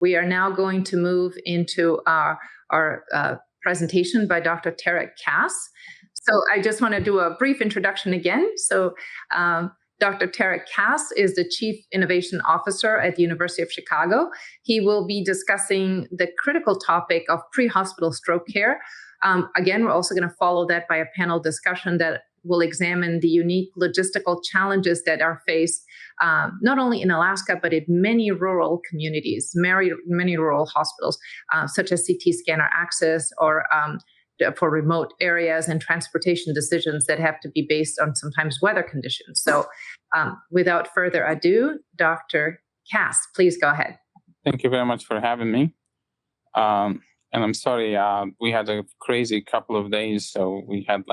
We are now going to move into our presentation by Dr. Kass. So I just want to do a brief introduction again. So Dr. Kass is the Chief Innovation Officer at the University of Chicago. He will be discussing the critical topic of pre-hospital stroke care. Again, we're also going to follow that by a panel discussion that will examine the unique logistical challenges that are faced not only in Alaska, but in many rural communities, many rural hospitals, such as CT scanner access or for remote areas and transportation decisions that have to be based on sometimes weather conditions. So without further ado, Dr. Kass, please go ahead. Thank you very much for having me. And I'm sorry, we had a crazy couple of days. So we had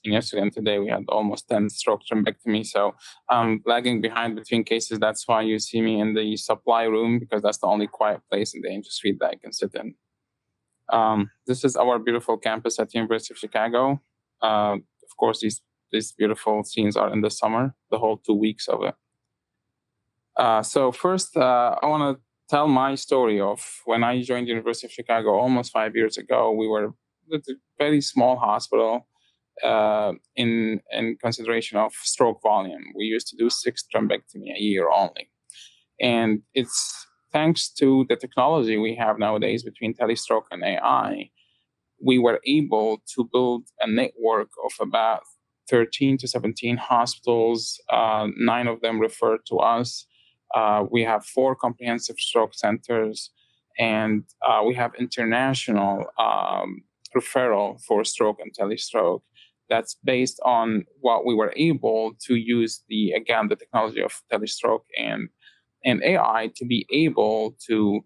yesterday and today, we had almost 10 stroke thrombectomy. So I'm lagging behind between cases. That's why you see me in the supply room, because that's the only quiet place in the angel suite that I can sit in. This is our beautiful campus at the University of Chicago. Of course, these beautiful scenes are in the summer, the whole 2 weeks of it. So first, I want to tell my story of when I joined the University of Chicago almost 5 years ago. We were at a very small hospital in consideration of stroke volume. We used to do 6 thrombectomy a year only. And it's thanks to the technology we have nowadays between telestroke and AI, we were able to build a network of about 13 to 17 hospitals. 9 of them referred to us. We have 4 comprehensive stroke centers, and we have international referral for stroke and telestroke. That's based on what we were able to use the technology of telestroke and AI to be able to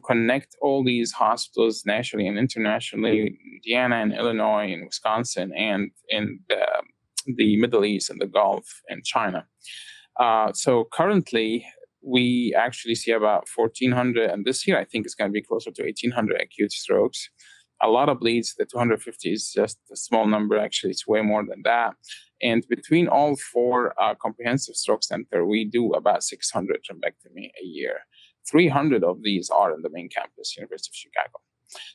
connect all these hospitals nationally and internationally, Indiana and Illinois and Wisconsin and in the Middle East and the Gulf and China. So currently, we actually see about 1,400, and this year I think it's going to be closer to 1,800 acute strokes. A lot of bleeds. The 250 is just a small number. Actually, it's way more than that. And between all 4 comprehensive stroke centers, we do about 600 thrombectomy a year. 300 of these are in the main campus, University of Chicago.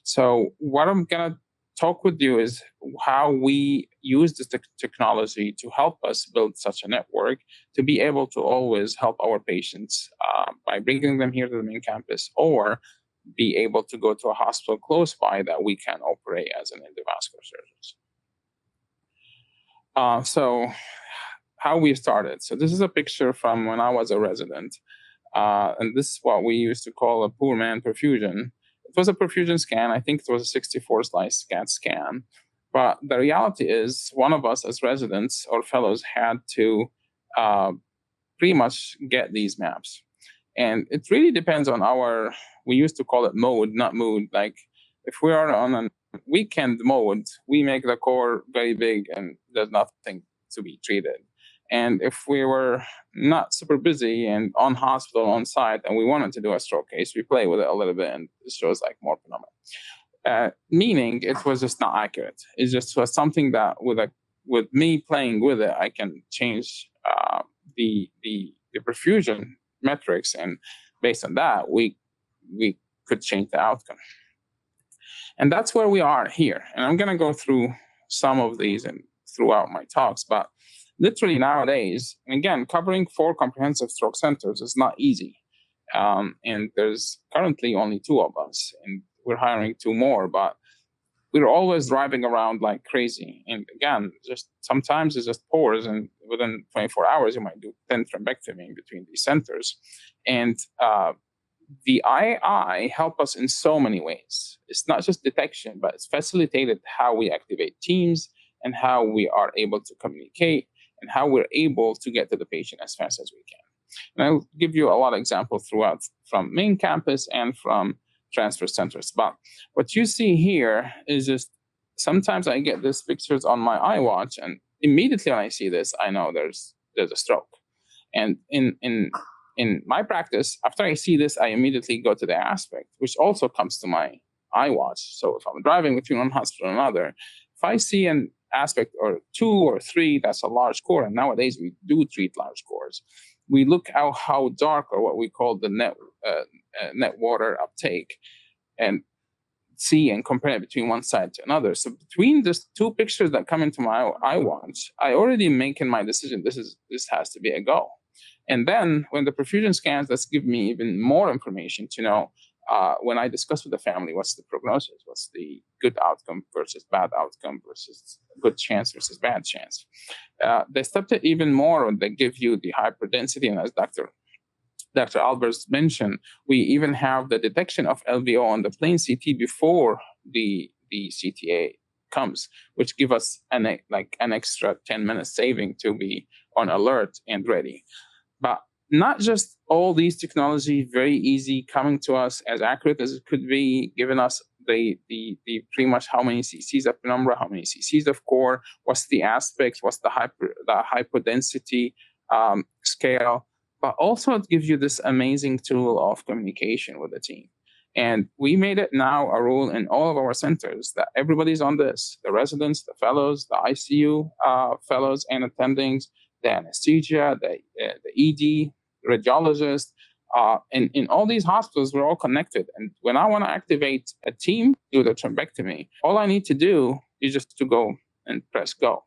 So what I'm going to talk with you is how we use this technology to help us build such a network to be able to always help our patients by bringing them here to the main campus, or be able to go to a hospital close by that we can operate as an endovascular surgeons. So how we started. So this is a picture from when I was a resident. And this is what we used to call a poor man perfusion. It was a perfusion scan. I think it was a 64-slice CAT scan. But the reality is one of us as residents or fellows had to pretty much get these maps. And it really depends on we used to call it mode, not mood. Like if we are on a weekend mode, we make the core very big and there's nothing to be treated. And if we were not super busy and on hospital on site and we wanted to do a stroke case, we play with it a little bit and it shows like more phenomena. Meaning it was just not accurate. It just was something that with me playing with it, I can change the perfusion metrics, and based on that, we could change the outcome. And that's where we are here. And I'm going to go through some of these and throughout my talks, but literally nowadays, and again, covering 4 comprehensive stroke centers is not easy. And there's currently only 2 of us, and we're hiring 2 more, but we're always driving around like crazy. And again, just sometimes it's just pores, and within 24 hours, you might do 10 thrombectomy between these centers. And the AI help us in so many ways. It's not just detection, but it's facilitated how we activate teams and how we are able to communicate and how we're able to get to the patient as fast as we can. And I'll give you a lot of examples throughout from main campus and from transfer centers. But what you see here is just sometimes I get these pictures on my iWatch, and immediately when I see this, I know there's a stroke. And in my practice, after I see this, I immediately go to the aspect, which also comes to my iWatch. So if I'm driving between one hospital and another, if I see an aspect or 2 or 3, that's a large core. And nowadays we do treat large cores. We look at how dark, or what we call the net water uptake, and see and compare it between one side to another. So between these two pictures that come into my eye watch, I already making my decision. This has to be a go. And then when the perfusion scans, that's give me even more information to know when I discuss with the family, what's the prognosis, what's the good outcome versus bad outcome versus good chance versus bad chance. They stepped it even more when they give you the hyperdensity, and as Dr. Alberts mentioned, we even have the detection of LVO on the plain CT before the CTA comes, which give us an extra 10 minutes saving to be on alert and ready. But not just all these technology, very easy, coming to us as accurate as it could be, giving us the pretty much how many cc's of penumbra, how many cc's of core, what's the aspects, what's the hypodensity scale. But also it gives you this amazing tool of communication with the team. And we made it now a rule in all of our centers that everybody's on this, the residents, the fellows, the ICU fellows and attendings, the anesthesia, the ED, radiologist. In all these hospitals, we're all connected. And when I want to activate a team to do the thrombectomy, all I need to do is just to go and press go.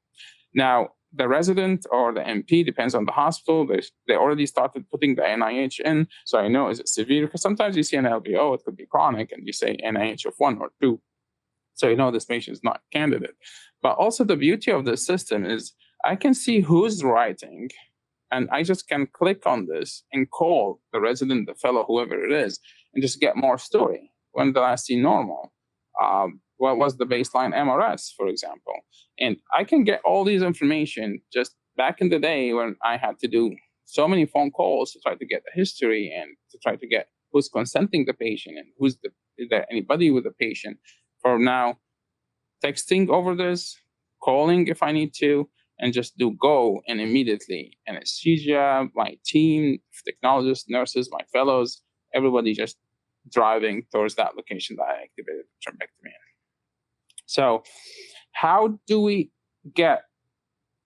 Now, the resident or the MP, depends on the hospital, they already started putting the NIH in. So I know, is it severe? Because sometimes you see an LVO, it could be chronic, and you say NIH of 1 or 2. So you know this patient is not candidate. But also the beauty of the system is I can see who's writing, and I just can click on this and call the resident, the fellow, whoever it is, and just get more story. When did I see normal? What was the baseline MRS, for example? And I can get all these information just back in the day when I had to do so many phone calls to try to get the history and to try to get who's consenting the patient and is there anybody with the patient. For now, texting over this, calling if I need to, and just do go, and immediately anesthesia, my team, technologists, nurses, my fellows, everybody just driving towards that location that I activated the thrombectomy in. So how do we get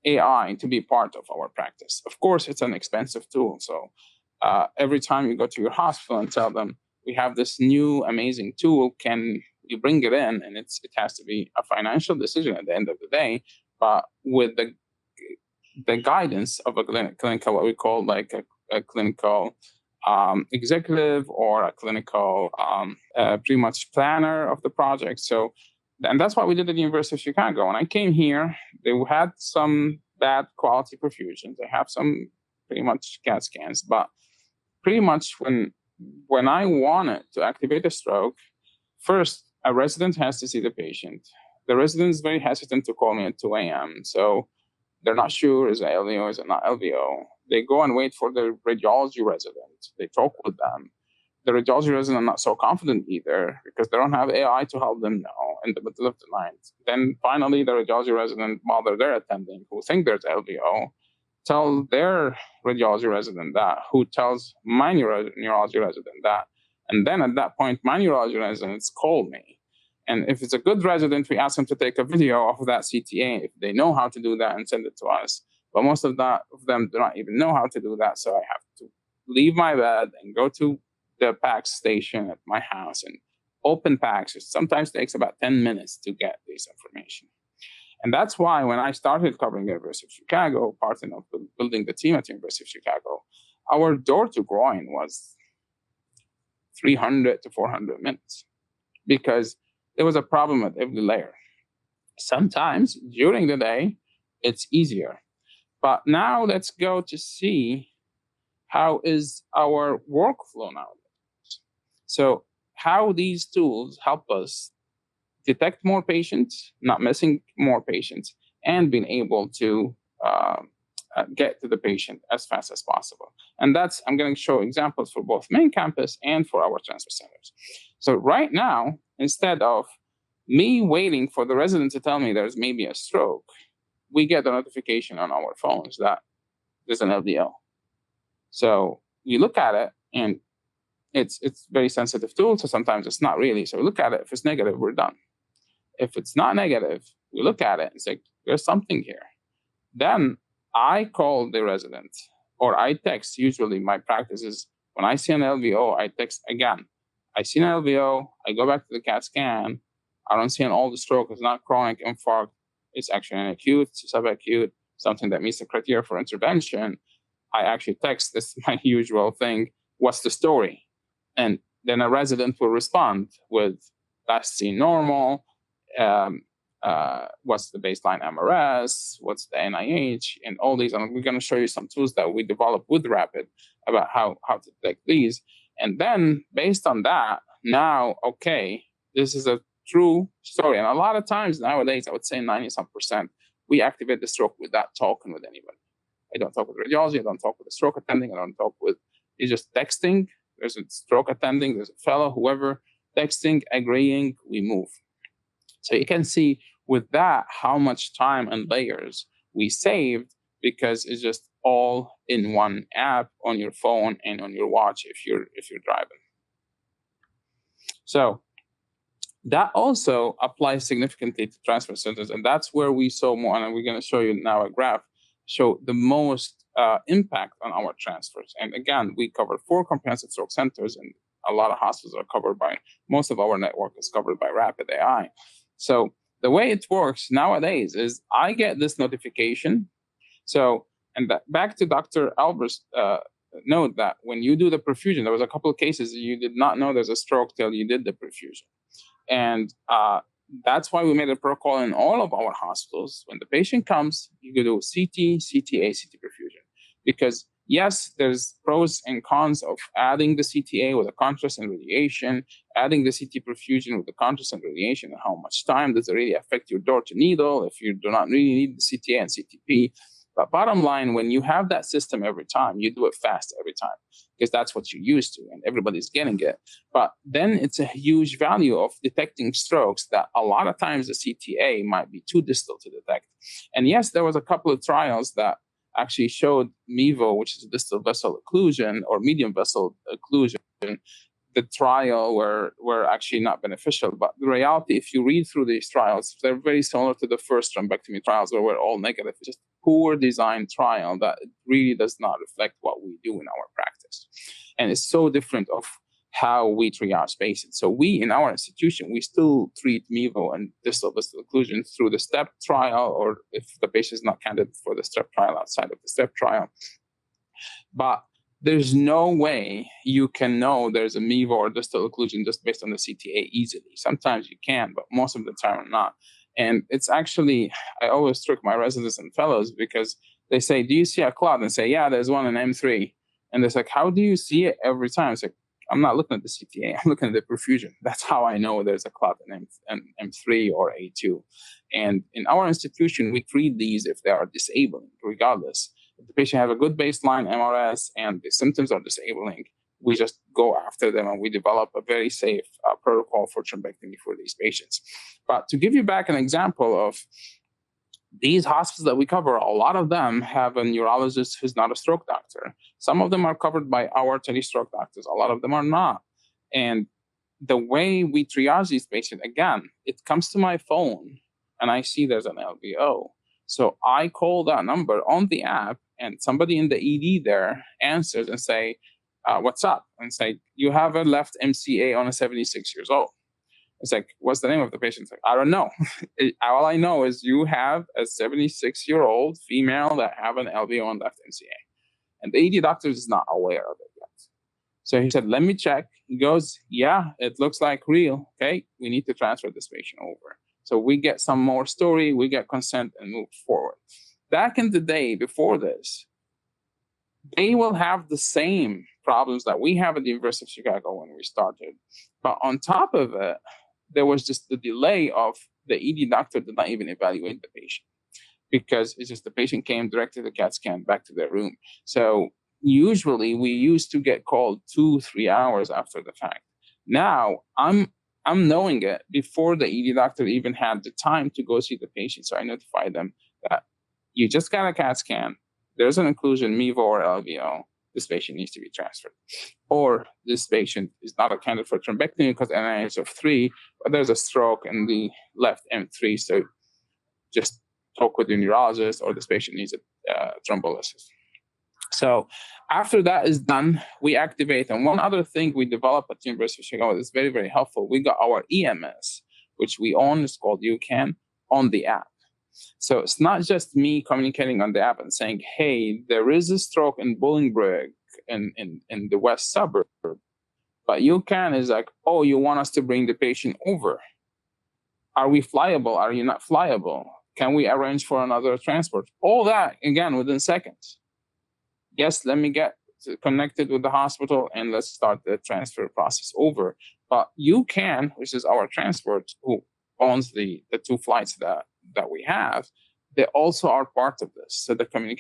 AI to be part of our practice? Of course, it's an expensive tool. So every time you go to your hospital and tell them, we have this new amazing tool, can you bring it in? And it has to be a financial decision at the end of the day, but with the guidance of a clinical, what we call like a clinical executive or a clinical pretty much planner of the project. So, and that's what we did at the University of Chicago. When I came here, they had some bad quality perfusions. They have some pretty much CAT scans, but pretty much when I wanted to activate a stroke, first, a resident has to see the patient. The resident is very hesitant to call me at 2 a.m. So they're not sure, is it LVO, is it not LVO? They go and wait for the radiology resident. They talk with them. The radiology resident are not so confident either because they don't have AI to help them know in the middle of the night. Then finally, the radiology resident, while they're attending, who think there's LVO, tell their radiology resident that, who tells my neurology resident that. And then at that point, my neurology residents call me. And if it's a good resident, we ask them to take a video of that CTA if they know how to do that and send it to us. But most of them do not even know how to do that. So I have to leave my bed and go to the PACS station at my house and open PACS. It sometimes takes about 10 minutes to get this information. And that's why when I started covering the University of Chicago, part of building the team at the University of Chicago, our door to groin was 300 to 400 minutes because there was a problem at every layer. Sometimes during the day, it's easier. But now let's go to see how is our workflow nowadays. So how these tools help us detect more patients, not missing more patients, and being able to get to the patient as fast as possible. And I'm going to show examples for both main campus and for our transfer centers. So right now, instead of me waiting for the resident to tell me there's maybe a stroke, we get a notification on our phones that there's an LVO. So we look at it, and it's very sensitive tool, so sometimes it's not really. So we look at it. If it's negative, we're done. If it's not negative, we look at it and say, there's something here. Then I call the resident, or I text. Usually my practice is When I see an LVO, I text again. I see an LVO, I go back to the CAT scan. I don't see an all the stroke. It's not chronic infarct. It's actually an acute, subacute, something that meets the criteria for intervention. I actually text, this is my usual thing, what's the story? And then a resident will respond with last seen normal, what's the baseline MRS, what's the NIH, and all these. And we're going to show you some tools that we developed with Rapid about how to detect these. And then based on that, now, okay, this is a true story. And a lot of times nowadays, I would say 90-some%, we activate the stroke without talking with anybody. I don't talk with radiology, I don't talk with the stroke attending, I don't talk with, it's just texting. There's a stroke attending, there's a fellow, whoever, texting, agreeing, we move. So you can see with that how much time and layers we saved, because it's just all in one app on your phone and on your watch if you're driving. So that also applies significantly to transfer centers, and that's where we saw more, and we're going to show you now a graph, show the most impact on our transfers. And again, we covered 4 comprehensive stroke centers, and a lot of hospitals are covered by, most of our network is covered by RapidAI. So the way it works nowadays is I get this notification. So, and back to Dr. Albert's note that when you do the perfusion, there was a couple of cases you did not know there's a stroke till you did the perfusion. And that's why we made a protocol in all of our hospitals. When the patient comes, you do CT, CTA, CT perfusion. Because yes, there's pros and cons of adding the CTA with the contrast and radiation, adding the CT perfusion with the contrast and radiation, and how much time does it really affect your door to needle if you do not really need the CTA and CTP. But bottom line, when you have that system every time, you do it fast every time, because that's what you're used to and everybody's getting it. But then it's a huge value of detecting strokes that a lot of times the CTA might be too distal to detect. And yes, there was a couple of trials that actually showed MeVO, which is a distal vessel occlusion or medium vessel occlusion. The trial were actually not beneficial. But the reality, if you read through these trials, they're very similar to the first thrombectomy trials where we're all negative. It's just poor design trial that really does not reflect what we do in our practice. And it's so different of how we triage patients. So we, in our institution, we still treat MeVO and distal vessel occlusion through the STEP trial, or if the patient is not candidate for the STEP trial, outside of the STEP trial. But there's no way you can know there's a MeVO or distal occlusion just based on the CTA easily. Sometimes you can, but most of the time not. And it's actually, I always trick my residents and fellows because they say, do you see a clot? And say, yeah, there's one in M3. And it's like, how do you see it every time? It's like, I'm not looking at the CTA, I'm looking at the perfusion. That's how I know there's a clot in M3 or A2. And in our institution, we treat these if they are disabling, regardless. If the patient has a good baseline MRS and the symptoms are disabling, we just go after them and we develop a very safe protocol for thrombectomy for these patients. But to give you back an example of these hospitals that we cover, a lot of them have a neurologist who's not a stroke doctor. Some of them are covered by our tele-stroke doctors. A lot of them are not. And the way we triage these patients, again, it comes to my phone and I see there's an LVO. So I call that number on the app and somebody in the ED there answers and say, what's up? And say, you have a left MCA on a 76 years old. It's like, what's the name of the patient? It's like, I don't know. All I know is you have a 76-year-old female that have an LVO on left MCA. And the ED doctor is not aware of it yet. So he said, let me check. He goes, yeah, it looks like real. Okay, we need to transfer this patient over. So we get some more story, we get consent and move forward. Back in the day before this, they will have the same problems that we have at the University of Chicago when we started. But on top of it, there was just the delay of the ED doctor did not even evaluate the patient because it's just the patient came directly to the CAT scan back to their room. So usually we used to get called 2-3 hours after the fact. Now I'm knowing it before the ED doctor even had the time to go see the patient. So I notify them that you just got a CAT scan. There's an occlusion, MeVO or LVO. This patient needs to be transferred. Or this patient is not a candidate for thrombectomy because NIH of 3, but there's a stroke in the left M3. So just talk with the neurologist, or this patient needs a thrombolysis. So after that is done, we activate. And one other thing we developed at the University of Chicago is very, very helpful. We got our EMS, which we own, it's called UCAN, on the app. So it's not just me communicating on the app and saying, hey, there is a stroke in Bolingbrook in the west suburb. But UCAN is like, oh, you want us to bring the patient over. Are we flyable? Are you not flyable? Can we arrange for another transport? All that, again, within seconds. Yes, let me get connected with the hospital and let's start the transfer process over. But UCAN, which is our transport, who owns the 2 flights that we have, they also are part of this. So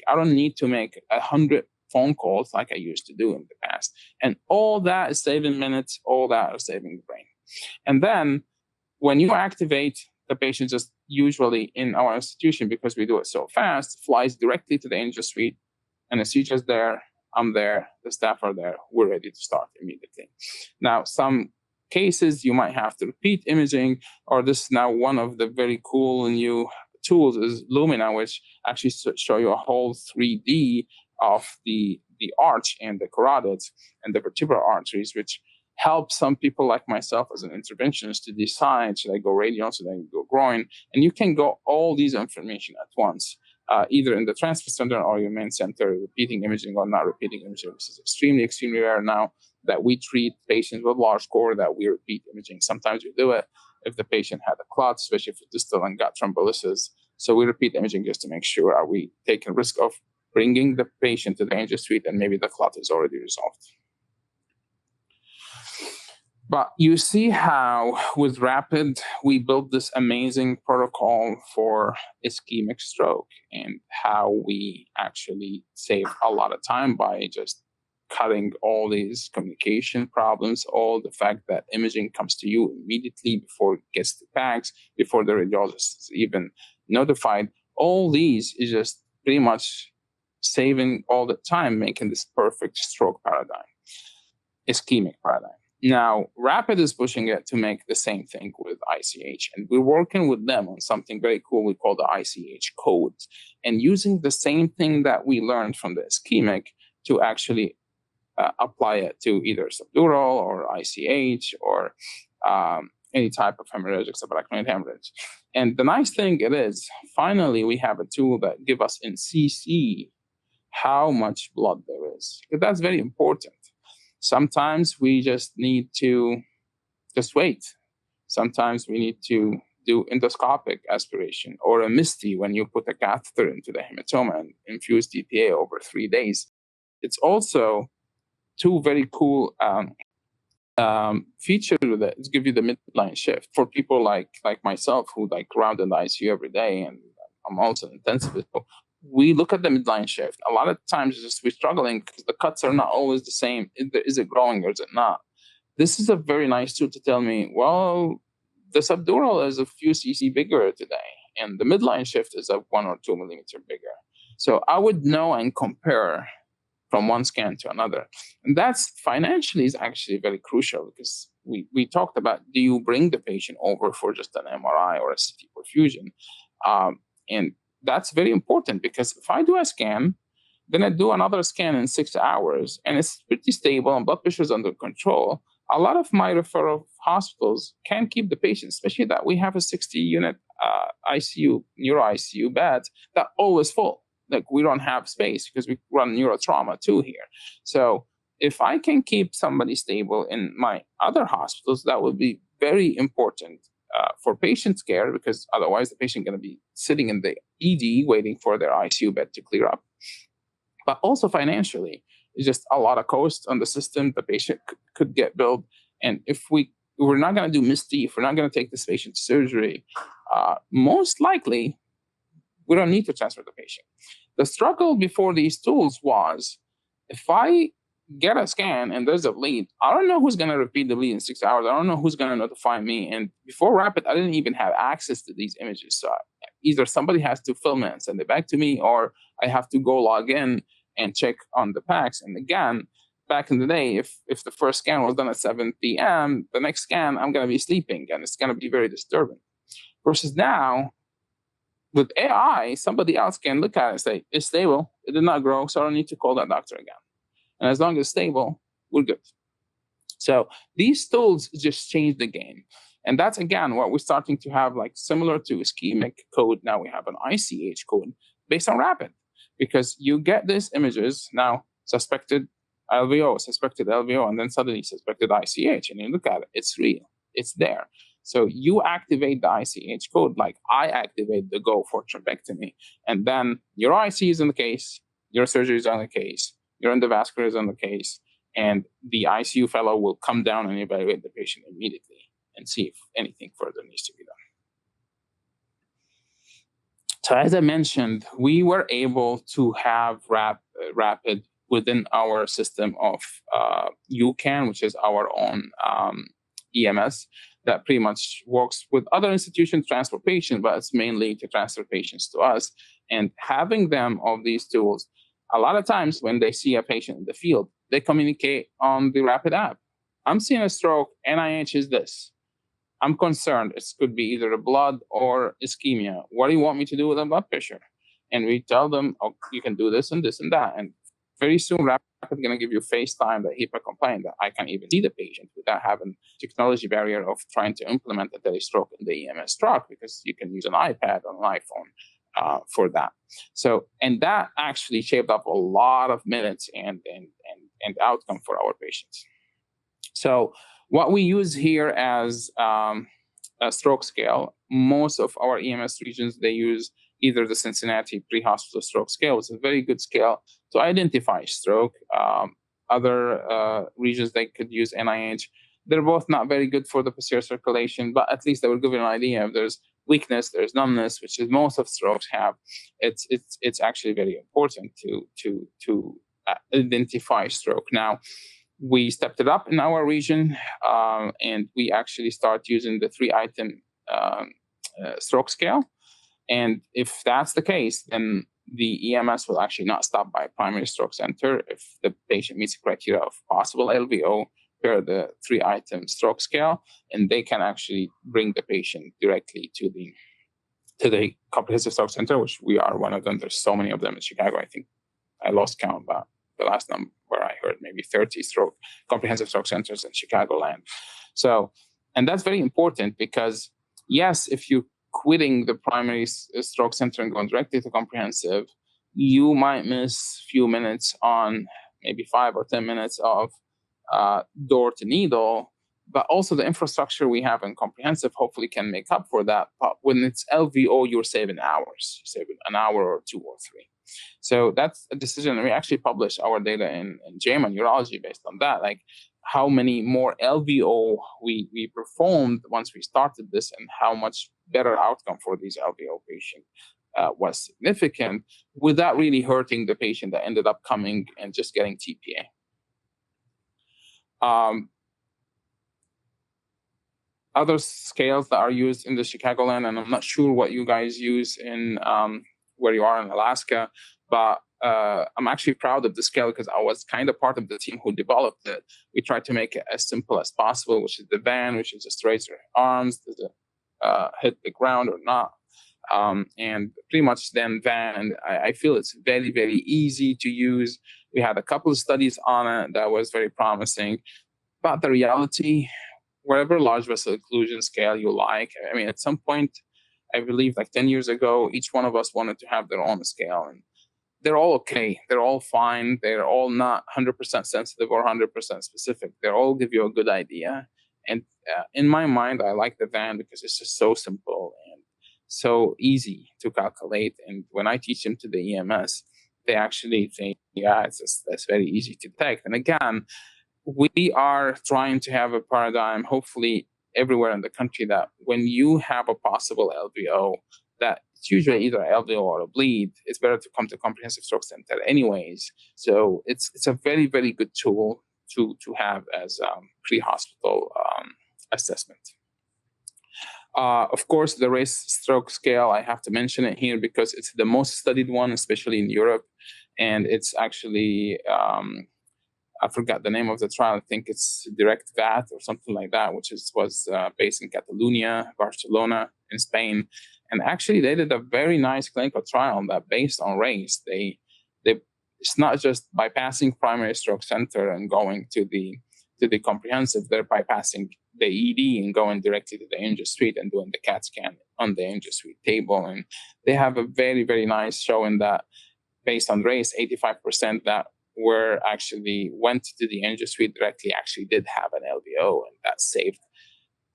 I don't need to make 100 phone calls like I used to do in the past. And all that is saving minutes, all that is saving the brain. And then when you activate, the patient just usually in our institution, because we do it so fast, flies directly to the angel suite. Anesthesia's there, I'm there, the staff are there, we're ready to start immediately. Now, some cases you might have to repeat imaging, or this is now one of the very cool new tools is Lumina, which actually show you a whole 3D of the arch and the carotids and the vertebral arteries, which helps some people like myself as an interventionist to decide, should I go radial, should I go groin? And you can go all these information at once, either in the transfer center or your main center, repeating imaging or not repeating imaging. This is extremely, extremely rare now that we treat patients with large core that we repeat imaging. Sometimes we do it if the patient had a clot, especially if it's distal and got thrombolysis. So we repeat imaging just to make sure, are we taking risk of bringing the patient to the angel suite and maybe the clot is already resolved. But you see how with Rapid, we built this amazing protocol for ischemic stroke and how we actually save a lot of time by just cutting all these communication problems, all the fact that imaging comes to you immediately before it gets to PACS, before the radiologist is even notified. All these is just pretty much saving all the time, making this perfect stroke paradigm, ischemic paradigm. Now, Rapid is pushing it to make the same thing with ICH, and we're working with them on something very cool we call the ICH codes, and using the same thing that we learned from the ischemic to actually apply it to either subdural or ICH or any type of hemorrhagic subarachnoid hemorrhage. And the nice thing it is, finally, we have a tool that gives us in CC how much blood there is, because that's very important. Sometimes we just need to just wait. Sometimes we need to do endoscopic aspiration or a MISTI when you put a catheter into the hematoma and infuse DPA over 3 days. It's also two very cool features that give you the midline shift for people like myself who round in the ICU every day, and I'm also an intensivist. So we look at the midline shift. A lot of times we're struggling because the cuts are not always the same. Is it growing or is it not? This is a very nice tool to tell me, well, the subdural is a few cc bigger today, and the midline shift is a 1 or 2 millimeter bigger. So I would know and compare from one scan to another. And that's financially is actually very crucial, because we talked about, do you bring the patient over for just an MRI or a CT perfusion? And that's very important, because if I do a scan, then I do another scan in 6 hours, and it's pretty stable and blood pressure is under control. A lot of my referral hospitals can't keep the patient, especially that we have a 60-unit ICU, neuro ICU bed that always full. Like, we don't have space because we run neurotrauma too here. So if I can keep somebody stable in my other hospitals, that would be very important for patient care, because otherwise the patient going to be sitting in the ED waiting for their ICU bed to clear up. But also financially, it's just a lot of cost on the system the patient could get billed. And if we're not going to do MISTI, if we're not going to take this patient to surgery, most likely we don't need to transfer the patient. The struggle before these tools was, if I get a scan and there's a bleed, I don't know who's going to repeat the bleed in 6 hours. I don't know who's going to notify me. And before Rapid, I didn't even have access to these images. So either somebody has to film it and send it back to me, or I have to go log in and check on the PACS. And again, back in the day, if the first scan was done at 7 p.m., the next scan, I'm going to be sleeping, and it's going to be very disturbing. Versus now, with AI, somebody else can look at it and say, it's stable. it did not grow, so I don't need to call that doctor again. And as long as it's stable, we're good. So these tools just change the game. And that's, again, what we're starting to have, like similar to ischemic code. Now we have an ICH code based on Rapid, because you get these images now, suspected LVO, and then suddenly suspected ICH, and you look at it, it's real, it's there. So you activate the ICH code like I activate the go for thrombectomy, and then your IC is in the case, your surgery is on the case, your endovascular is on the case, and the ICU fellow will come down and evaluate the patient immediately and see if anything further needs to be done. So as I mentioned, we were able to have Rapid within our system of UCAN, which is our own EMS that pretty much works with other institutions, transfer patients, but it's mainly to transfer patients to us. And having them of these tools, a lot of times when they see a patient in the field, they communicate on the Rapid app. I'm seeing a stroke, NIH is this. I'm concerned. It could be either a blood or ischemia. What do you want me to do with the blood pressure? And we tell them, oh, you can do this and this and that. And very soon, Rapid is going to give you FaceTime, that HIPAA compliant, that I can even see the patient without having technology barrier of trying to implement a telestroke in the EMS truck, because you can use an iPad or an iPhone for that. So, and that actually shaved up a lot of minutes and outcome for our patients. So what we use here as a stroke scale, most of our EMS regions, they use either the Cincinnati Prehospital stroke scale, which is a very good scale to identify stroke. Other regions, they could use NIH. They're both not very good for the posterior circulation, but at least they will give you an idea if there's weakness, there's numbness, which is most of strokes have. It's actually very important to identify stroke. Now, we stepped it up in our region, and we actually start using the 3-item stroke scale. And if that's the case, then the EMS will actually not stop by a primary stroke center if the patient meets the criteria of possible LVO per the 3-item stroke scale, and they can actually bring the patient directly to the comprehensive stroke center, which we are one of them. There's so many of them in Chicago. I think I lost count, but the last number I heard, maybe 30 comprehensive stroke centers in Chicagoland. So, and that's very important because, yes, if you're quitting the primary stroke center and going directly to comprehensive, you might miss a few minutes on maybe 5 or 10 minutes of door to needle, but also the infrastructure we have in comprehensive hopefully can make up for that. But when it's LVO, you're saving hours. You're saving an hour or 2 or 3. So that's a decision. And we actually published our data in JAMA Urology based on that, like how many more LVO we performed once we started this, and how much better outcome for these LVO patients was significant without really hurting the patient that ended up coming and just getting TPA. Other scales that are used in the Chicagoland, and I'm not sure what you guys use in where you are in Alaska, but I'm actually proud of the scale because I was kind of part of the team who developed it. We tried to make it as simple as possible, which is the VAN, which is just raise your arms, does it hit the ground or not? And pretty much then VAN, and I feel it's very, very easy to use. We had a couple of studies on it that was very promising, but the reality, whatever large vessel occlusion scale you like, I mean, at some point, I believe like 10 years ago, each one of us wanted to have their own scale, and they're all okay. They're all fine. They're all not 100% sensitive or 100% specific. They all give you a good idea. And in my mind, I like the VAN because it's just so simple and so easy to calculate. And when I teach them to the EMS, they actually think, yeah, that's very easy to detect. And again, we are trying to have a paradigm, hopefully everywhere in the country, that when you have a possible LVO, that it's usually either an LVO or a bleed, it's better to come to comprehensive stroke center anyways. So it's a very, very good tool to have as pre-hospital assessment. Of course, the race stroke scale, I have to mention it here because it's the most studied one, especially in Europe. And it's actually, I forgot the name of the trial. I think it's Direct VAT or something like that, which was based in Catalonia, Barcelona, in Spain. And actually, they did a very nice clinical trial that based on race, they it's not just bypassing primary stroke center and going to the comprehensive. They're bypassing the ED and going directly to the angio suite and doing the CAT scan on the angio suite table. And they have a very, very nice showing that based on race, 85% that were actually went to the angio suite directly actually did have an LVO, and that saved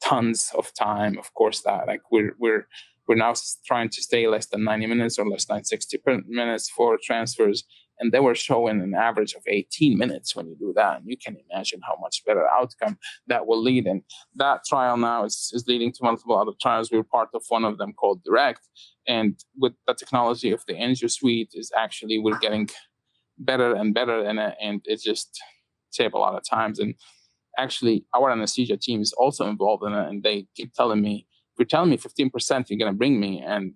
tons of time. Of course, that like we're now trying to stay less than 90 minutes or less than 60 minutes for transfers, and they were showing an average of 18 minutes when you do that. And you can imagine how much better outcome that will lead. And that trial now is leading to multiple other trials. We're part of one of them called Direct, and with the technology of the angio suite is actually we're getting better and better in it, and it just save a lot of times. And actually, our anesthesia team is also involved in it, and they keep telling me, if you're telling me 15% you're going to bring me and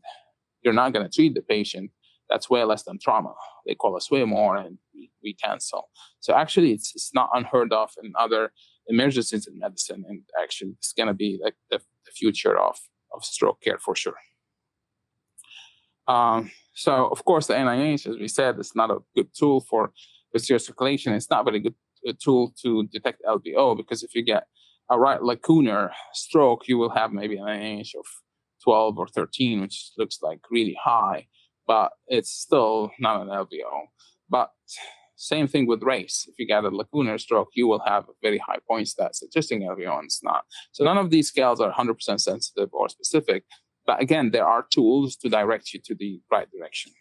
you're not going to treat the patient, that's way less than trauma. They call us way more, and we cancel. So actually, it's not unheard of in other emergencies in medicine, and actually, it's going to be like the future of stroke care for sure. So, of course, the NIH, as we said, is not a good tool for posterior circulation. It's not very good tool to detect LVO, because if you get a right lacunar stroke, you will have maybe an NIH of 12 or 13, which looks like really high, but it's still not an LVO. But same thing with race. If you get a lacunar stroke, you will have a very high point stat suggesting LVO, and it's not. So none of these scales are 100% sensitive or specific. But again, there are tools to direct you to the right direction.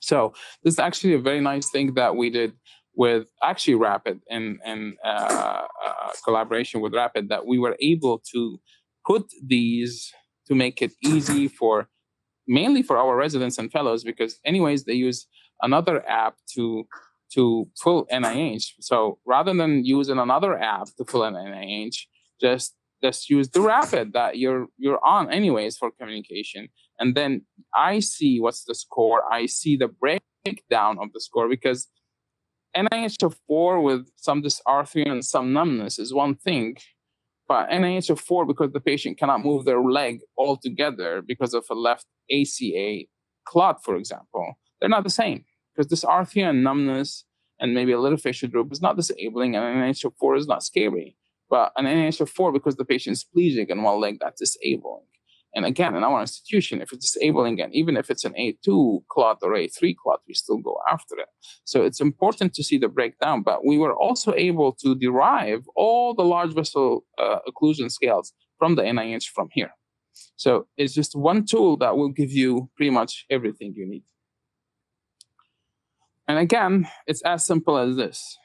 So this is actually a very nice thing that we did with actually Rapid and collaboration with Rapid, that we were able to put these to make it easy mainly for our residents and fellows, because anyways, they use another app to fill NIH. So rather than using another app to fill an NIH, just use the Rapid that you're on anyways for communication. And then I see what's the score. I see the breakdown of the score, because NIH of 4 with some dysarthria and some numbness is one thing, but NIH of 4 because the patient cannot move their leg altogether because of a left ACA clot, for example, they're not the same, because dysarthria and numbness and maybe a little facial droop is not disabling, and an NIH of 4 is not scary. But an NIH of 4 because the patient's plegic in one leg, that's disabling. And again, in our institution, if it's disabling, and even if it's an A2 clot or A3 clot, we still go after it. So it's important to see the breakdown. But we were also able to derive all the large vessel occlusion scales from the NIH from here. So it's just one tool that will give you pretty much everything you need. And again, it's as simple as this.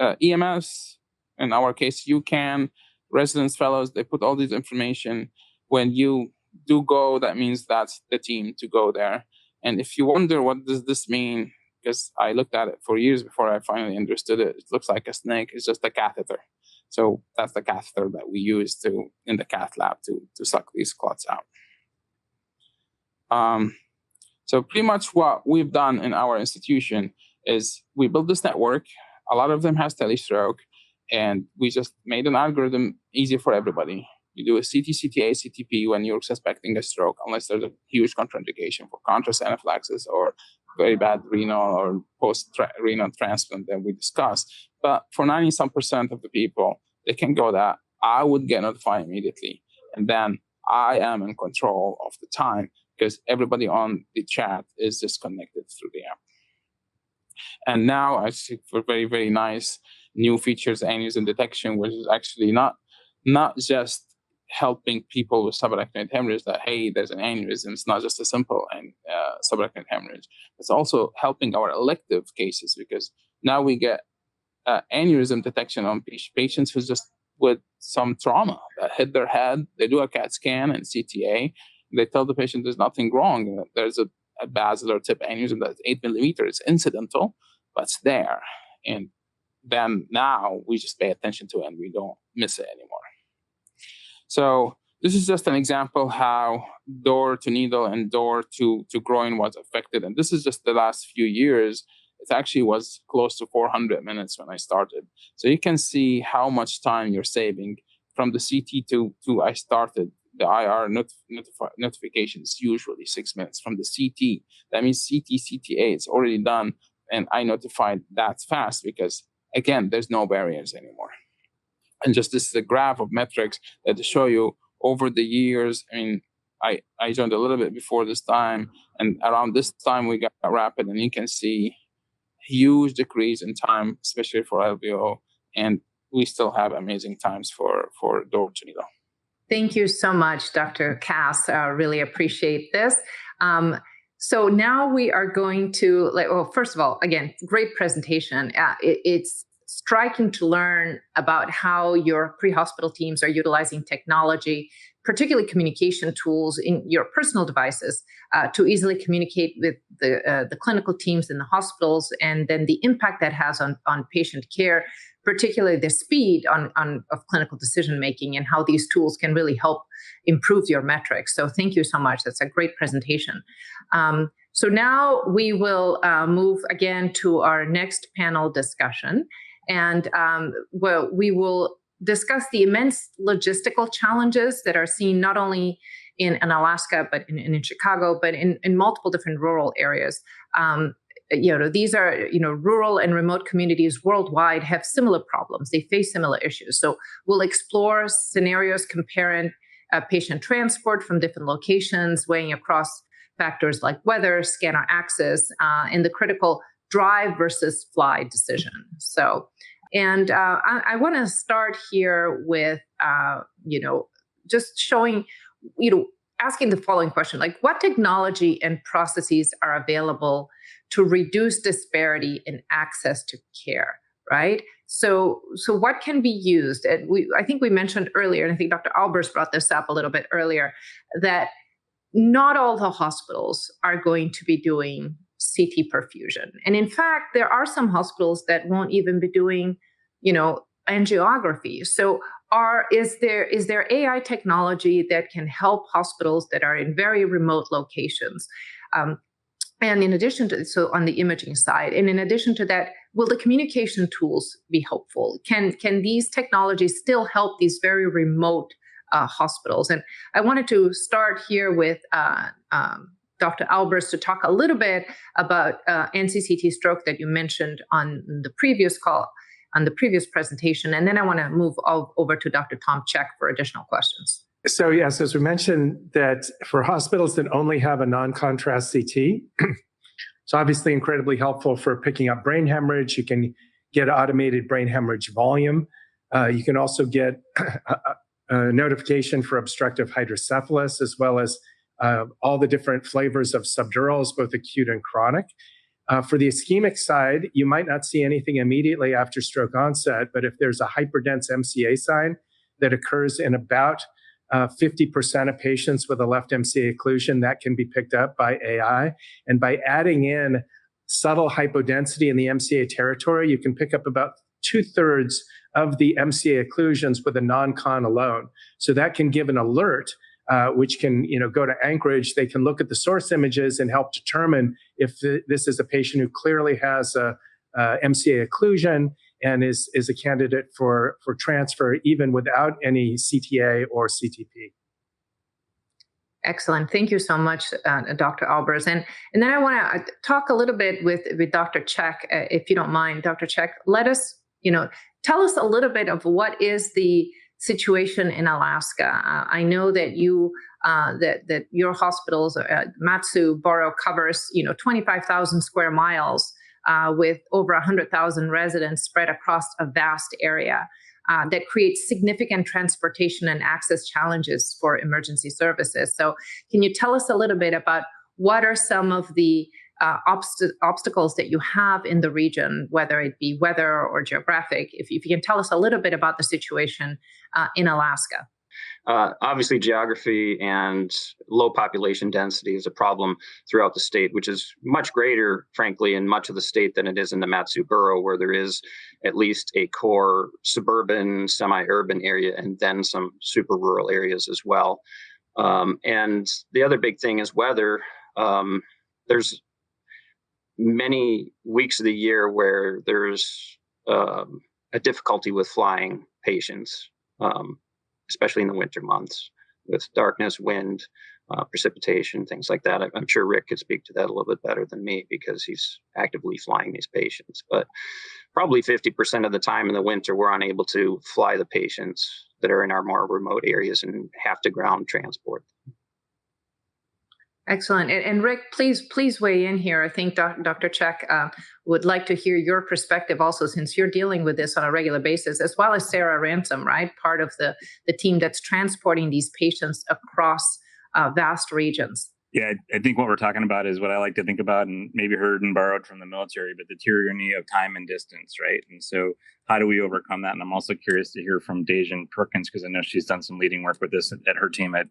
EMS, in our case, UCAN, residents, fellows, they put all this information. When you do go, that means that's the team to go there. And if you wonder, what does this mean? Because I looked at it for years before I finally understood it. It looks like a snake. It's just a catheter. So that's the catheter that we use in the cath lab to suck these clots out. So pretty much what we've done in our institution is we built this network. A lot of them has telestroke, and we just made an algorithm easy for everybody. You do a CT, CTA, CTP when you're suspecting a stroke, unless there's a huge contraindication for contrast anaphylaxis or very bad renal or post-renal transplant that we discussed. But for 90-some% of the people, they can go that. I would get notified immediately. And then I am in control of the time, because everybody on the chat is disconnected through the app. And now I see for very, very nice new features, aneurysm detection, which is actually not just helping people with subarachnoid hemorrhage that, hey, there's an aneurysm. It's not just a simple subarachnoid hemorrhage. It's also helping our elective cases, because now we get aneurysm detection on patients who just with some trauma that hit their head. They do a CAT scan and CTA. They tell the patient there's nothing wrong. There's a basilar tip aneurysm that's 8 millimeters. It's incidental, but it's there. And then now we just pay attention to it and we don't miss it anymore. So this is just an example how door to needle and door to groin was affected. And this is just the last few years. It actually was close to 400 minutes when I started. So you can see how much time you're saving from the CT to I started the IR notification is usually 6 minutes from the CT. That means CTA, it's already done. And I notified that fast because, again, there's no barriers anymore. And just this is a graph of metrics that to show you over the years. I mean, I joined a little bit before this time, and around this time we got Rapid, and you can see huge decrease in time, especially for LVO, and we still have amazing times for door to needle. Thank you so much, Dr. Kass. Really appreciate this. So now we are going to, first of all, again, great presentation. It's striking to learn about how your pre-hospital teams are utilizing technology, particularly communication tools in your personal devices, to easily communicate with the clinical teams in the hospitals, and then the impact that has on patient care, particularly the speed of clinical decision-making, and how these tools can really help improve your metrics. So thank you so much. That's a great presentation. So now we will move again to our next panel discussion. And we will discuss the immense logistical challenges that are seen not only in Alaska, but in Chicago, but in multiple different rural areas. These are, rural and remote communities worldwide have similar problems. They face similar issues. So we'll explore scenarios comparing patient transport from different locations, weighing across factors like weather, scanner access, and the critical drive versus fly decision. So, and I want to start here with, just showing, asking the following question, like what technology and processes are available to reduce disparity in access to care, right? So what can be used? And I think we mentioned earlier, and I think Dr. Albers brought this up a little bit earlier, that not all the hospitals are going to be doing CT perfusion. And in fact, there are some hospitals that won't even be doing, angiography. So is there AI technology that can help hospitals that are in very remote locations? And in addition to, so on the imaging side, and in addition to that, will the communication tools be helpful? Can these technologies still help these very remote hospitals? And I wanted to start here with Dr. Albers to talk a little bit about NCCT stroke that you mentioned on the previous call, on the previous presentation. And then I want to move over to Dr. Tom Check for additional questions. So yes, as we mentioned, that for hospitals that only have a non-contrast CT, it's obviously incredibly helpful for picking up brain hemorrhage. You can get automated brain hemorrhage volume. You can also get a notification for obstructive hydrocephalus, as well as all the different flavors of subdurals, both acute and chronic. For the ischemic side, you might not see anything immediately after stroke onset, but if there's a hyperdense MCA sign that occurs in about 50% of patients with a left MCA occlusion, that can be picked up by AI. And by adding in subtle hypodensity in the MCA territory, you can pick up about 2/3 of the MCA occlusions with a non-con alone. So that can give an alert, which can go to Anchorage. They can look at the source images and help determine if this is a patient who clearly has a MCA occlusion and is a candidate for transfer, even without any CTA or CTP. Excellent. Thank you so much, Dr. Albers. And then I want to talk a little bit with Dr. Check, if you don't mind. Dr. Check, let us, tell us a little bit of what is the situation in Alaska. I know that that your hospitals, Matsu Borough covers, 25,000 square miles with over 100,000 residents spread across a vast area that creates significant transportation and access challenges for emergency services. So can you tell us a little bit about what are some of the obstacles that you have in the region, whether it be weather or geographic? If you can tell us a little bit about the situation in Alaska. Obviously, geography and low population density is a problem throughout the state, which is much greater, frankly, in much of the state than it is in the Matsu Borough, where there is at least a core suburban, semi-urban area, and then some super rural areas as well. And the other big thing is weather. There's many weeks of the year where there's a difficulty with flying patients, especially in the winter months. with darkness, wind, precipitation, things like that. I'm sure Rick could speak to that a little bit better than me because he's actively flying these patients. But probably 50% of the time in the winter, we're unable to fly the patients that are in our more remote areas and have to ground transport. Excellent. And Rick, please weigh in here. I think Dr. Check would like to hear your perspective also, since you're dealing with this on a regular basis, as well as Sarah Ransom, right? Part of the team that's transporting these patients across vast regions. Yeah, I think what we're talking about is what I like to think about, and maybe heard and borrowed from the military, but the tyranny of time and distance, right? And so how do we overcome that? And I'm also curious to hear from Dejan Perkins, because I know she's done some leading work with this at her team at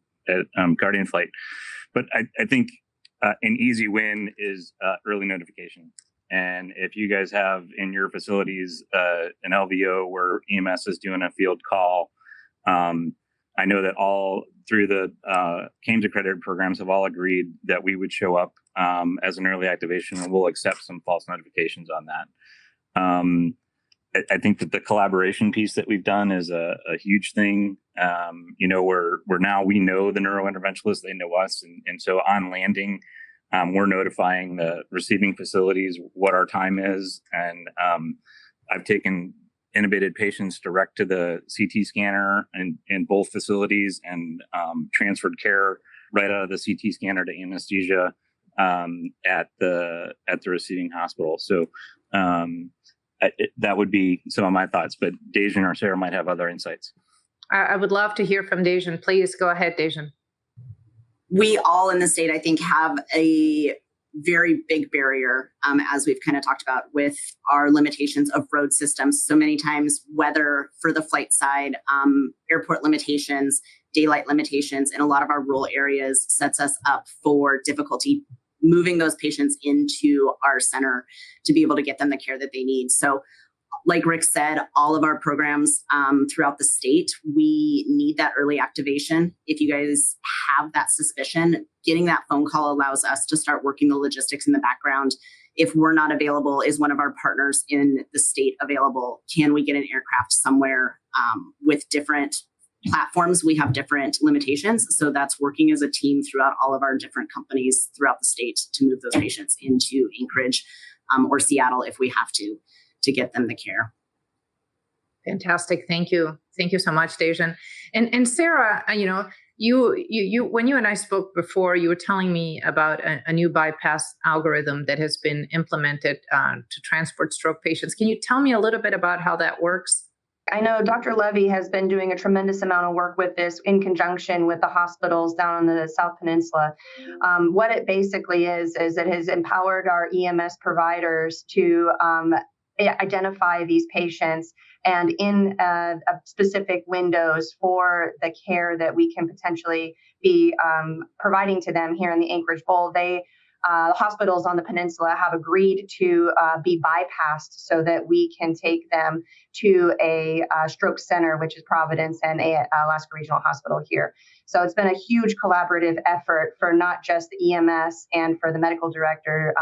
Guardian Flight. But I think an easy win is early notification. And if you guys have in your facilities an LVO where EMS is doing a field call, I know that all through the CAMES accredited programs have all agreed that we would show up as an early activation, and we'll accept some false notifications on that. I think that the collaboration piece that we've done is a huge thing. We're now, we know the neurointerventionists, they know us. And so on landing, we're notifying the receiving facilities what our time is. And I've taken intubated patients direct to the CT scanner in both facilities, and transferred care right out of the CT scanner to anesthesia at the receiving hospital. So that would be some of my thoughts, but Dejan or Sarah might have other insights. I would love to hear from Dejan. Please go ahead, Dejan. We all in the state, I think, have a very big barrier, as we've kind of talked about, with our limitations of road systems. So many times, weather for the flight side, airport limitations, daylight limitations in a lot of our rural areas sets us up for difficulty moving those patients into our center to be able to get them the care that they need. So like Rick said, all of our programs throughout the state, we need that early activation. If you guys have that suspicion, getting that phone call allows us to start working the logistics in the background. If we're not available, is one of our partners in the state available? Can we get an aircraft somewhere with different platforms? We have different limitations. So that's working as a team throughout all of our different companies throughout the state to move those patients into Anchorage or Seattle if we have to get them the care. Fantastic. Thank you. Thank you so much, Dejan. And Sarah, you when you and I spoke before, you were telling me about a new bypass algorithm that has been implemented to transport stroke patients. Can you tell me a little bit about how that works? I know Dr. Levy has been doing a tremendous amount of work with this in conjunction with the hospitals down on the South Peninsula. What it basically is it has empowered our EMS providers to identify these patients, and in specific windows for the care that we can potentially be providing to them here in the Anchorage Bowl. Hospitals on the peninsula have agreed to be bypassed so that we can take them to a stroke center, which is Providence and Alaska Regional Hospital here. So it's been a huge collaborative effort for not just the EMS and for the medical director,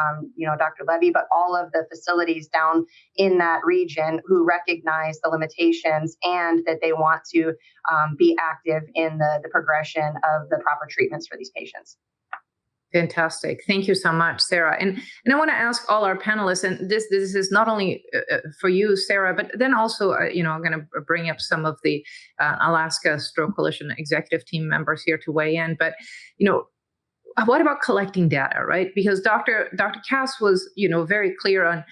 Dr. Levy, but all of the facilities down in that region who recognize the limitations and that they want to be active in the progression of the proper treatments for these patients. Fantastic. Thank you so much, Sarah. And I want to ask all our panelists, and this is not only for you, Sarah, but then also, I'm going to bring up some of the Alaska Stroke Coalition executive team members here to weigh in. But, what about collecting data, right? Because Dr. Kass was, very clear on,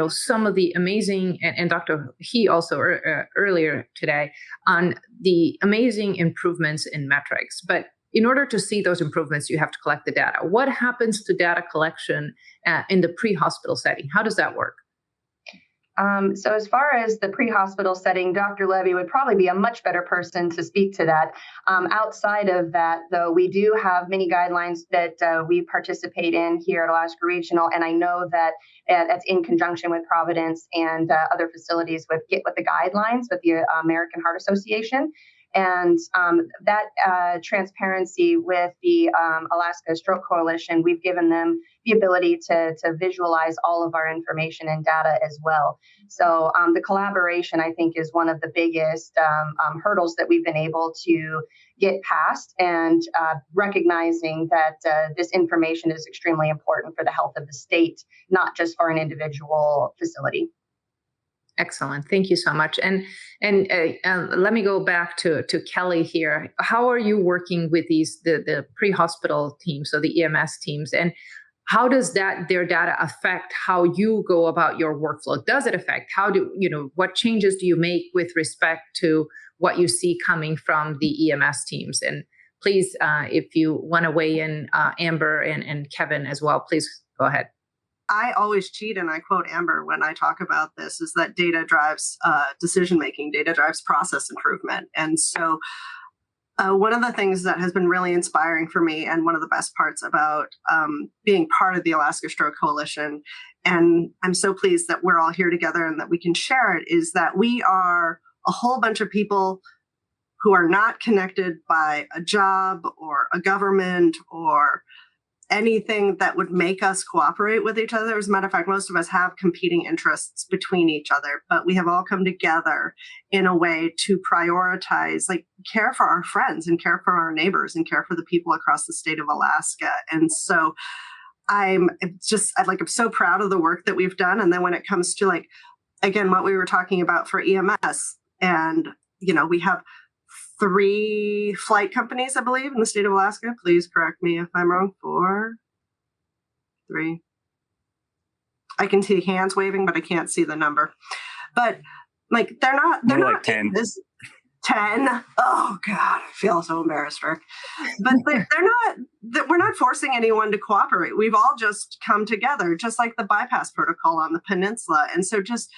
some of the amazing, and Dr. He also earlier today on the amazing improvements in metrics. But in order to see those improvements, you have to collect the data. What happens to data collection in the pre-hospital setting? How does that work? So as far as the pre-hospital setting, Dr. Levy would probably be a much better person to speak to that. Outside of that, though, we do have many guidelines that we participate in here at Alaska Regional, and I know that that's in conjunction with Providence and other facilities with the guidelines with the American Heart Association. And that transparency with the Alaska Stroke Coalition, we've given them the ability to visualize all of our information and data as well. So the collaboration, I think, is one of the biggest hurdles that we've been able to get past, and recognizing that this information is extremely important for the health of the state, not just for an individual facility. Excellent. Thank you so much. And let me go back to Kelly here. How are you working with the pre-hospital teams, so the EMS teams, and how does their data affect how you go about your workflow? Does it affect what changes do you make with respect to what you see coming from the EMS teams? And please, if you want to weigh in, Amber and Kevin as well, please go ahead. I always cheat, and I quote Amber when I talk about this, is that data drives decision-making, data drives process improvement. And so one of the things that has been really inspiring for me, and one of the best parts about being part of the Alaska Stroke Coalition, and I'm so pleased that we're all here together and that we can share it, is that we are a whole bunch of people who are not connected by a job or a government or anything that would make us cooperate with each other. As a matter of fact, most of us have competing interests between each other, but we have all come together in a way to prioritize, like, care for our friends and care for our neighbors and care for the people across the state of Alaska. And so I'm so proud of the work that we've done. And then when it comes to, like, again, what we were talking about for EMS, and, we have 3 flight companies, I believe, in the state of Alaska. Please correct me if I'm wrong. 4, 3. I can see hands waving, but I can't see the number. But they're not like 10. 10. Oh God, I feel so embarrassed, Rick. But we're not forcing anyone to cooperate. We've all just come together, just like the bypass protocol on the Peninsula. And so just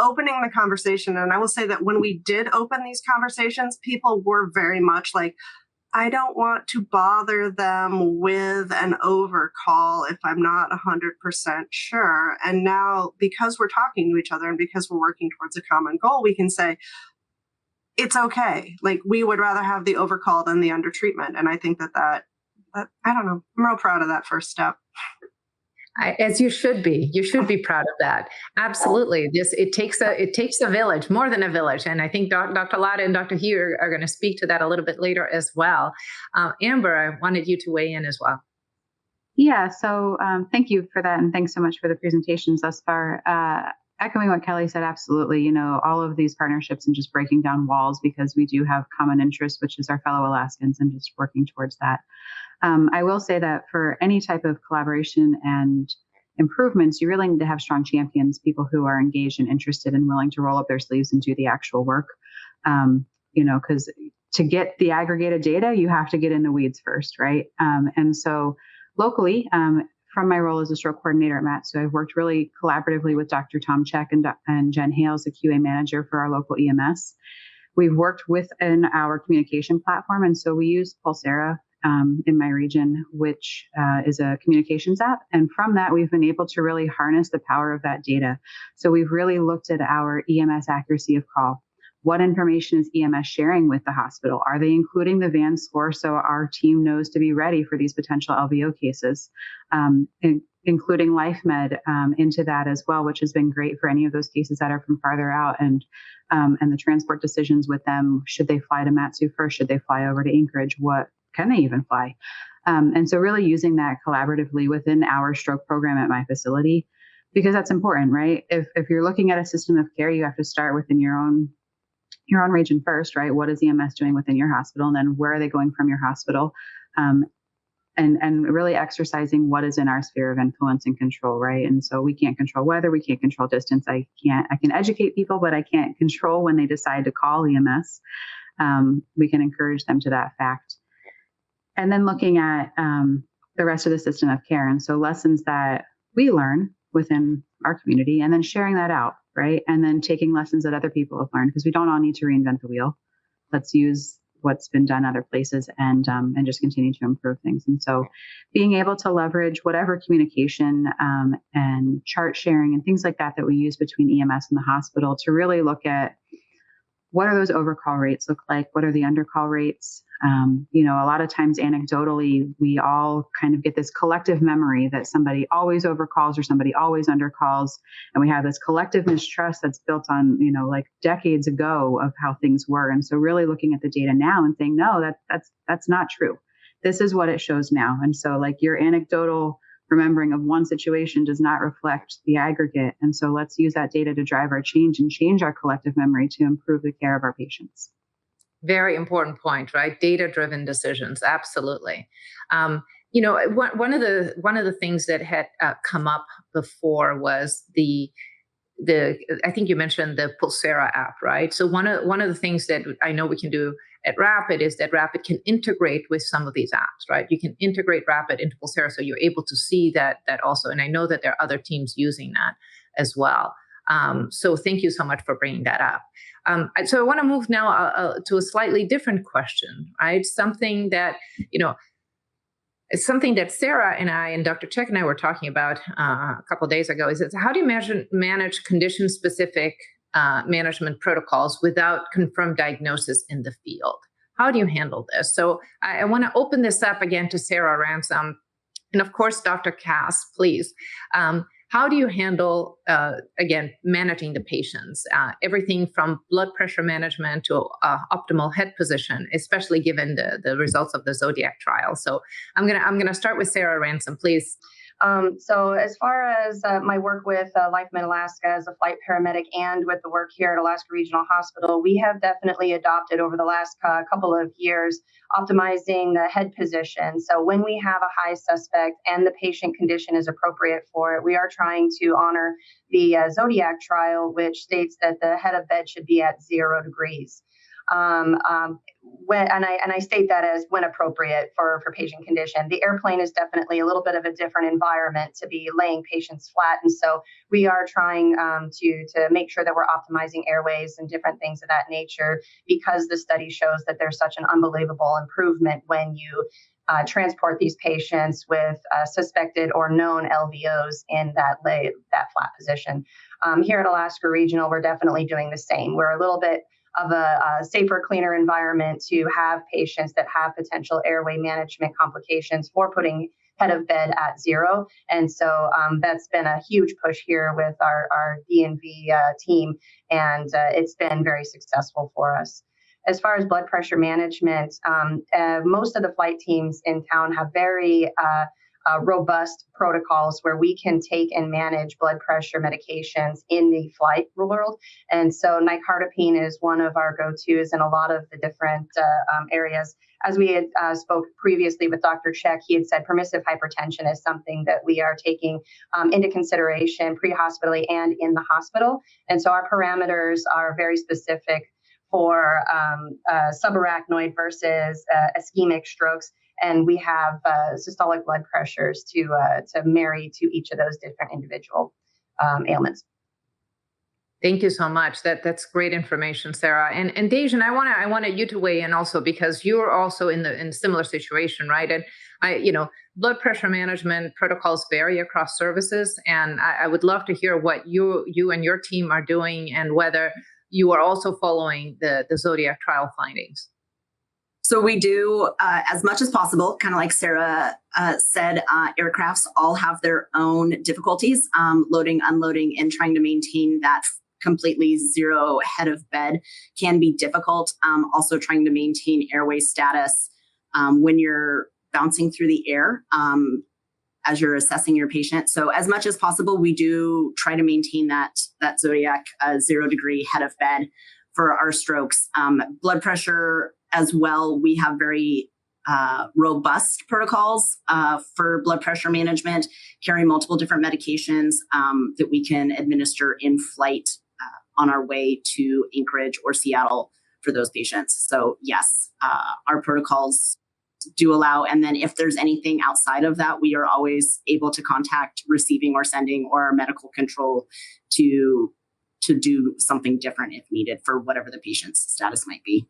opening the conversation. And I will say that when we did open these conversations, people were very much like, I don't want to bother them with an overcall if I'm not 100% sure. And now, because we're talking to each other and because we're working towards a common goal, we can say, it's okay. Like, we would rather have the overcall than the undertreatment. And I think that I don't know, I'm real proud of that first step. As you should be. You should be proud of that. Absolutely. It takes a village, more than a village. And I think Dr. Latta and Dr. Hugh are going to speak to that a little bit later as well. Amber, I wanted you to weigh in as well. Yeah. So thank you for that. And thanks so much for the presentations thus far. Echoing what Kelly said, absolutely. All of these partnerships and just breaking down walls because we do have common interests, which is our fellow Alaskans, and just working towards that. I will say that for any type of collaboration and improvements, you really need to have strong champions, people who are engaged and interested and willing to roll up their sleeves and do the actual work. Because to get the aggregated data, you have to get in the weeds first, right? And so locally, from my role as a stroke coordinator at MATSU, I've worked really collaboratively with Dr. Tom Check and Jen Hales, the QA manager for our local EMS. We've worked within our communication platform, and so we use Pulsera in my region, which is a communications app. And from that, we've been able to really harness the power of that data. So we've really looked at our EMS accuracy of call. What information is EMS sharing with the hospital? Are they including the VAN score so our team knows to be ready for these potential LVO cases? Including LifeMed into that as well, which has been great for any of those cases that are from farther out, and the transport decisions with them. Should they fly to Matsu first? Should they fly over to Anchorage? What can they even fly? And so really using that collaboratively within our stroke program at my facility, because that's important, right? If you're looking at a system of care, you have to start within your own region first, right? What is EMS doing within your hospital? And then where are they going from your hospital? And really exercising what is in our sphere of influence and control, right? And so we can't control weather, we can't control distance. I can educate people, but I can't control when they decide to call EMS. We can encourage them to that fact. And then looking at the rest of the system of care. And so lessons that we learn within our community and then sharing that out, right? And then taking lessons that other people have learned, because we don't all need to reinvent the wheel. Let's use what's been done other places and just continue to improve things. And so being able to leverage whatever communication and chart sharing and things like that we use between EMS and the hospital to really look at what do those overcall rates look like? What are the undercall rates? A lot of times anecdotally, we all kind of get this collective memory that somebody always overcalls or somebody always undercalls. And we have this collective mistrust that's built on, like decades ago of how things were. And so really looking at the data now and saying, no, that's not true. This is what it shows now. And so like your anecdotal remembering of one situation does not reflect the aggregate. And so let's use that data to drive our change and change our collective memory to improve the care of our patients. Very important point, right? Data-driven decisions, absolutely. One of the things that had come up before was the I think you mentioned the Pulsera app, right? So one of the things that I know we can do at Rapid is that Rapid can integrate with some of these apps, right? You can integrate Rapid into Pulsera, so you're able to see that also. And I know that there are other teams using that as well. So thank you so much for bringing that up. So I want to move now to a slightly different question, right? Something that, it's something that Sarah and I and Dr. Check and I were talking about a couple of days ago. Is how do you manage condition-specific management protocols without confirmed diagnosis in the field? How do you handle this? So I want to open this up again to Sarah Ransom, and of course, Dr. Kass, please. How do you handle, again, managing the patients? Everything from blood pressure management to optimal head position, especially given the results of the Zodiac trial. So I'm gonna start with Sarah Ransom, please. So as far as my work with LifeMed Alaska as a flight paramedic and with the work here at Alaska Regional Hospital, we have definitely adopted over the last couple of years optimizing the head position. So when we have a high suspect and the patient condition is appropriate for it, we are trying to honor the Zodiac trial, which states that the head of bed should be at 0 degrees. I state that as when appropriate for patient condition. The airplane is definitely a little bit of a different environment to be laying patients flat. And so we are trying to make sure that we're optimizing airways and different things of that nature, because the study shows that there's such an unbelievable improvement when you transport these patients with suspected or known LVOs in that flat position. Here at Alaska Regional, we're definitely doing the same. We're a little bit of a safer, cleaner environment to have patients that have potential airway management complications for putting head of bed at 0. And so that's been a huge push here with our DNV team, and it's been very successful for us. As far as blood pressure management, most of the flight teams in town have very robust protocols where we can take and manage blood pressure medications in the flight world. And so nicardipine is one of our go-tos in a lot of the different areas. As we had spoke previously with Dr. Check, he had said permissive hypertension is something that we are taking into consideration pre-hospitally and in the hospital. And so our parameters are very specific for subarachnoid versus ischemic strokes. And we have systolic blood pressures to marry to each of those different individual ailments. Thank you so much. That's great information, Sarah. And Dejan, I wanted you to weigh in also, because you're also in a similar situation, right? And blood pressure management protocols vary across services, and I would love to hear what you and your team are doing, and whether you are also following the Zodiac trial findings. So we do as much as possible, kind of like Sarah said, aircrafts all have their own difficulties, loading, unloading, and trying to maintain that completely 0 head of bed can be difficult. Also trying to maintain airway status when you're bouncing through the air as you're assessing your patient. So as much as possible, we do try to maintain that Zodiac 0 degree head of bed for our strokes. Blood pressure as well, we have very robust protocols for blood pressure management, carry multiple different medications that we can administer in flight on our way to Anchorage or Seattle for those patients. So yes, our protocols do allow. And then if there's anything outside of that, we are always able to contact receiving or sending or our medical control to do something different if needed for whatever the patient's status might be.